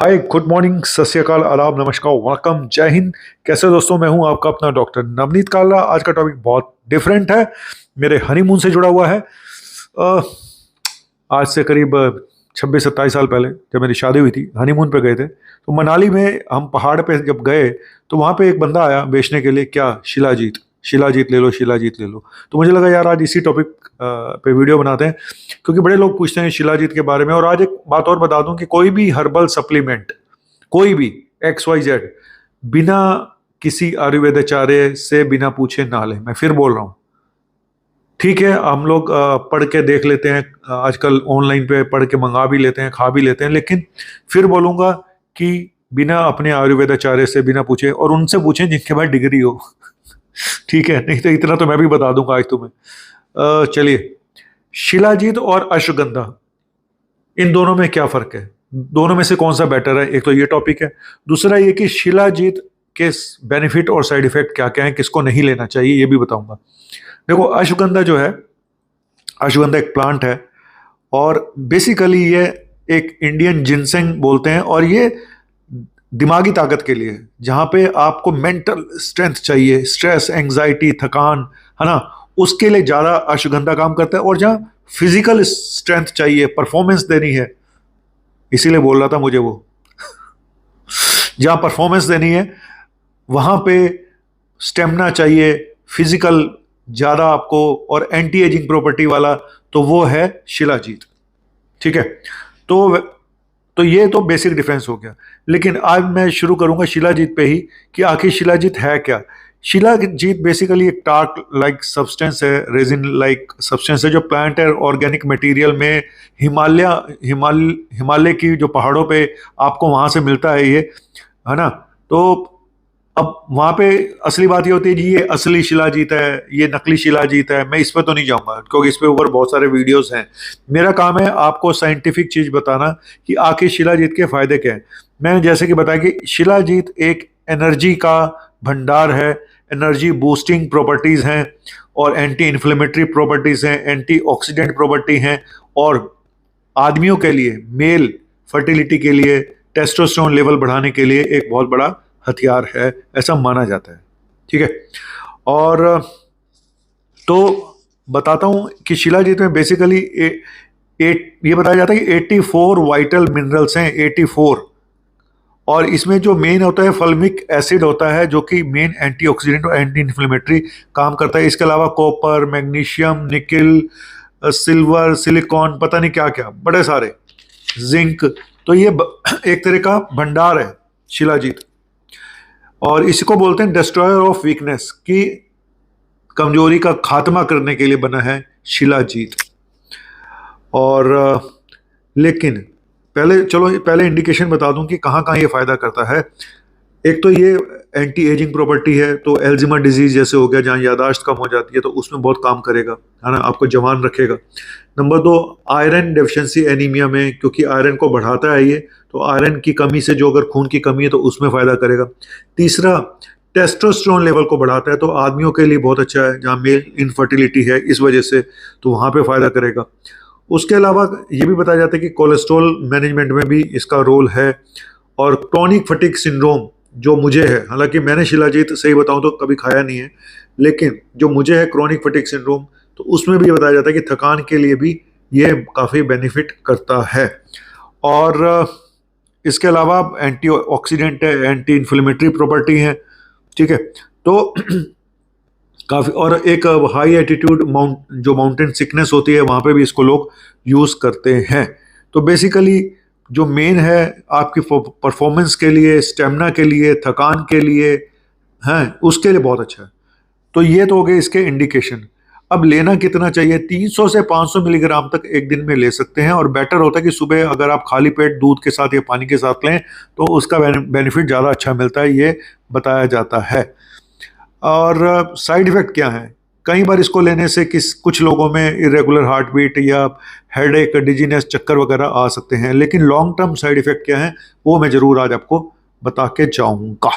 हाय, good morning, सत श्री अकाल, आदाब, नमस्कार, वणक्कम, जय हिंद। कैसे हो दोस्तों? मैं हूं आपका अपना डॉक्टर नवनीत कालरा। आज का टॉपिक बहुत डिफरेंट है, मेरे हनीमून से जुड़ा हुआ है। अ, आज से करीब 26-27 साल पहले जब मेरी शादी हुई थी, हनीमून पे गए थे। तो मनाली में हम पहाड़ पे जब गए तो वहाँ पे एक बंदा आया बेचने के लिए, क्या, शिलाजीत। शिलाजीत ले लो, शिलाजीत ले लो। तो मुझे लगा यार आज इसी टॉपिक पे वीडियो बनाते हैं, क्योंकि बड़े लोग पूछते हैं शिलाजीत के बारे में। और आज एक बात और बता दूं कि कोई भी हर्बल सप्लीमेंट, कोई भी XYZ, बिना किसी आयुर्वेदाचार्य से बिना पूछे ना लें। मैं फिर बोल रहा हूँ, ठीक है, हम लोग पढ़ के देख लेते हैं, आजकल ऑनलाइन पे पढ़ के मंगा भी लेते हैं, खा भी लेते हैं, लेकिन फिर बोलूंगा कि बिना अपने आयुर्वेदाचार्य से बिना पूछे, और उनसे पूछें जिनके पास डिग्री हो। ठीक है, नहीं तो इतना तो मैं भी बता दूंगा आज तुम्हें। चलिए, शिलाजीत और अश्वगंधा, इन दोनों में क्या फर्क है? दोनों में से कौन सा बेटर है? एक तो ये टॉपिक है। दूसरा ये कि शिलाजीत के बेनिफिट और साइड इफेक्ट क्या क्या है, किसको नहीं लेना चाहिए, ये भी बताऊंगा। देखो, अश्वगंधा जो है, अश्वगंधा एक प्लांट है, और बेसिकली ये एक इंडियन जिनसेंग बोलते हैं, और ये दिमागी ताकत के लिए है। जहां पे आपको मेंटल स्ट्रेंथ चाहिए, स्ट्रेस, एंजाइटी, थकान, है ना, उसके लिए ज्यादा अश्वगंधा काम करता है। और जहां फिजिकल स्ट्रेंथ चाहिए, परफॉर्मेंस देनी है, इसीलिए बोल रहा था मुझे वो, जहां परफॉर्मेंस देनी है वहां पे स्टेमिना चाहिए, फिजिकल ज्यादा आपको, और एंटी एजिंग प्रॉपर्टी वाला, तो वो है शिलाजीत। ठीक है, तो ये तो बेसिक डिफरेंस हो गया। लेकिन आज मैं शुरू करूंगा शिलाजीत पे ही, कि आखिर शिलाजीत है क्या। शिलाजीत बेसिकली एक टार्क लाइक सब्सटेंस है, रेजिन लाइक सब्सटेंस है, जो प्लांट है ऑर्गेनिक मटेरियल में हिमालय की जो पहाड़ों पे आपको वहां से मिलता है ये, है ना। तो अब वहां पे असली बात ये होती है जी, ये असली शिलाजीत है, ये नकली शिलाजीत है। मैं इस पे तो नहीं जाऊंगा, क्योंकि इस पे ऊपर बहुत सारे वीडियोस हैं। मेरा काम है आपको साइंटिफिक चीज बताना कि आखिर शिलाजीत के फायदे क्या हैं। मैंने जैसे कि बताया कि शिलाजीत एक एनर्जी का भंडार है, एनर्जी बूस्टिंग प्रॉपर्टीज हैं, और एंटी इन्फ्लेमेटरी प्रॉपर्टीज हैं, एंटी ऑक्सीडेंट प्रॉपर्टी हैं, और आदमियों के लिए, मेल फर्टिलिटी के लिए, टेस्टोस्टेरोन लेवल बढ़ाने के लिए एक बहुत बड़ा हथियार है, ऐसा माना जाता है। ठीक है, और तो बताता हूं कि शिलाजीत में बेसिकली ये बताया जाता है कि 84 वाइटल मिनरल्स हैं, 84। और इसमें जो मेन होता है फल्मिक एसिड होता है, जो कि मेन एंटीऑक्सीडेंट और एंटी इन्फ्लेमेटरी काम करता है। इसके अलावा copper, magnesium, nickel, silver, silicon, पता नहीं क्या क्या, बड़े सारे, जिंक। तो ये एक तरह का भंडार है शिलाजीत, और इसको बोलते हैं डिस्ट्रॉयर ऑफ वीकनेस, की कमजोरी का खात्मा करने के लिए बना है शिलाजीत। और लेकिन पहले इंडिकेशन बता दूं कि कहाँ कहाँ ये फायदा करता है। एक तो ये एंटी एजिंग प्रॉपर्टी है, तो एल्जिमर डिजीज जैसे हो गया, जहाँ यादाश्त कम हो जाती है, तो उसमें बहुत काम करेगा, है ना, आपको जवान रखेगा। नंबर 2, आयरन डेफिशिएंसी एनीमिया में, क्योंकि आयरन को बढ़ाता है ये, तो आयरन की कमी से जो अगर खून की कमी है तो उसमें फायदा करेगा। तीसरा, टेस्टोस्टेरोन लेवल को बढ़ाता है, तो आदमियों के लिए बहुत अच्छा है, जहाँ मेल इनफर्टिलिटी है इस वजह से, तो वहाँ पे फायदा करेगा। उसके अलावा ये भी बताया जाता है कि कोलेस्ट्रॉल मैनेजमेंट में भी इसका रोल है। और क्रोनिक फटीग सिंड्रोम जो मुझे है, हालांकि मैंने शिलाजीत सही बताऊं तो कभी खाया नहीं है, लेकिन जो मुझे है क्रोनिक फटीग सिंड्रोम, तो उसमें भी बताया जाता है कि थकान के लिए भी ये काफ़ी बेनिफिट करता है। और इसके अलावा एंटी ऑक्सीडेंट है, एंटी इन्फ्लेमेटरी प्रॉपर्टी है। ठीक है, तो काफ़ी, और एक हाई एटीट्यूड जो माउंटेन सिकनेस होती है, वहाँ पे भी इसको लोग यूज़ करते हैं। तो बेसिकली जो मेन है आपकी परफॉर्मेंस के लिए, स्टेमिना के लिए, थकान के लिए, हैं, उसके लिए बहुत अच्छा है। तो ये तो हो गए इसके इंडिकेशन। अब लेना कितना चाहिए? 300 से 500 मिलीग्राम तक एक दिन में ले सकते हैं, और बेटर होता है कि सुबह अगर आप खाली पेट दूध के साथ या पानी के साथ लें तो उसका बेनिफिट ज़्यादा अच्छा मिलता है, ये बताया जाता है। और साइड इफेक्ट क्या है? कई बार इसको लेने से कुछ लोगों में इरेगुलर हार्ट बीट या हेडेक, डिजीनेस, चक्कर वगैरह आ सकते हैं, लेकिन लॉन्ग टर्म साइड इफेक्ट क्या है वो मैं जरूर आज आपको बता के जाऊंगा।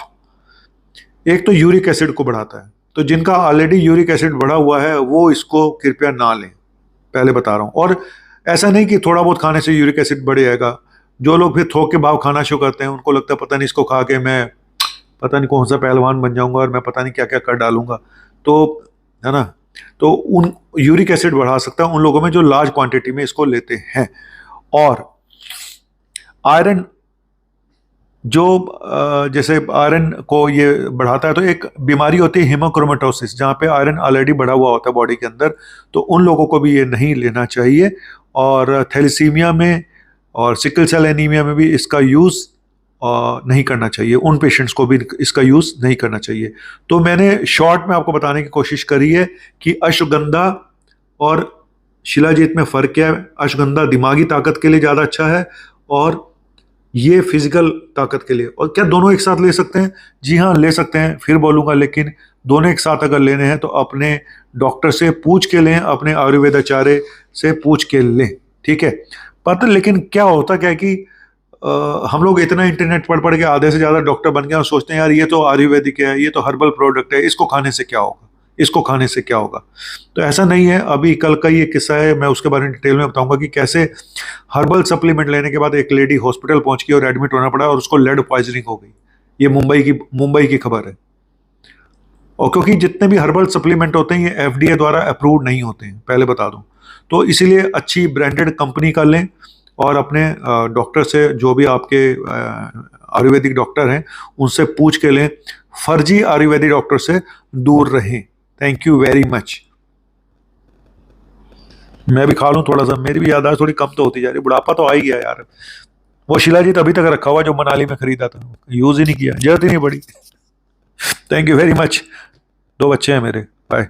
एक तो यूरिक एसिड को बढ़ाता है, तो जिनका ऑलरेडी यूरिक एसिड बढ़ा हुआ है वो इसको कृपया ना लें, पहले बता रहा हूँ। और ऐसा नहीं कि थोड़ा बहुत खाने से यूरिक एसिड बढ़ जाएगा, जो लोग फिर थोक के भाव खाना शुरू करते हैं, उनको लगता है पता नहीं इसको खा के मैं पता नहीं कौन सा पहलवान बन जाऊंगा और मैं पता नहीं क्या क्या कर डालूंगा, तो है ना। तो उन यूरिक एसिड बढ़ा सकता है उन लोगों में जो लार्ज क्वांटिटी में इसको लेते हैं। और आयरन जो जैसे आयरन को ये बढ़ाता है, तो एक बीमारी होती है हीमोक्रोमेटोसिस, जहाँ पे आयरन ऑलरेडी बढ़ा हुआ होता है बॉडी के अंदर, तो उन लोगों को भी ये नहीं लेना चाहिए। और थैलेसीमिया में और सिकल सेल एनीमिया में भी इसका यूज़ नहीं करना चाहिए, उन पेशेंट्स को भी इसका यूज़ नहीं करना चाहिए। तो मैंने शॉर्ट में आपको बताने की कोशिश करी है कि अश्वगंधा और शिलाजीत में फ़र्क क्या है। अश्वगंधा दिमागी ताकत के लिए ज़्यादा अच्छा है और ये फिजिकल ताकत के लिए। और क्या दोनों एक साथ ले सकते हैं? जी हाँ, ले सकते हैं, फिर बोलूँगा, लेकिन दोनों एक साथ अगर लेने हैं तो अपने डॉक्टर से पूछ के लें, अपने आयुर्वेदाचार्य से पूछ के लें, ठीक है। पता लेकिन क्या होता क्या है कि हम लोग इतना इंटरनेट पढ़ पढ़ के आधे से ज़्यादा डॉक्टर बन गए और सोचते हैं यार ये तो आयुर्वेदिक है, ये तो हर्बल प्रोडक्ट है, इसको खाने से क्या होगा, इसको खाने से क्या होगा। तो ऐसा नहीं है। अभी कल का ये किस्सा है, मैं उसके बारे में डिटेल में बताऊंगा कि कैसे हर्बल सप्लीमेंट लेने के बाद एक लेडी हॉस्पिटल पहुंच गई और एडमिट होना पड़ा और उसको लेड पॉइजनिंग हो गई। ये मुंबई की खबर है। और क्योंकि जितने भी हर्बल सप्लीमेंट होते हैं ये एफडीए द्वारा अप्रूव नहीं होते हैं, पहले बता दूं। तो इसीलिए अच्छी ब्रांडेड कंपनी का लें और अपने डॉक्टर से, जो भी आपके आयुर्वेदिक डॉक्टर हैं, उनसे पूछ के लें। फर्जी आयुर्वेदिक डॉक्टर से दूर रहें। Thank you very much. मैं भी खा लूं थोड़ा सा, मेरी भी याददाश्त थोड़ी कम तो होती जा रही, बुढ़ापा तो आ ही गया यार। वो शिलाजीत अभी तक रखा हुआ जो मनाली में खरीदा था, यूज ही नहीं किया, जरूरत ही नहीं पड़ी। Thank you very much. 2 बच्चे हैं मेरे। बाय।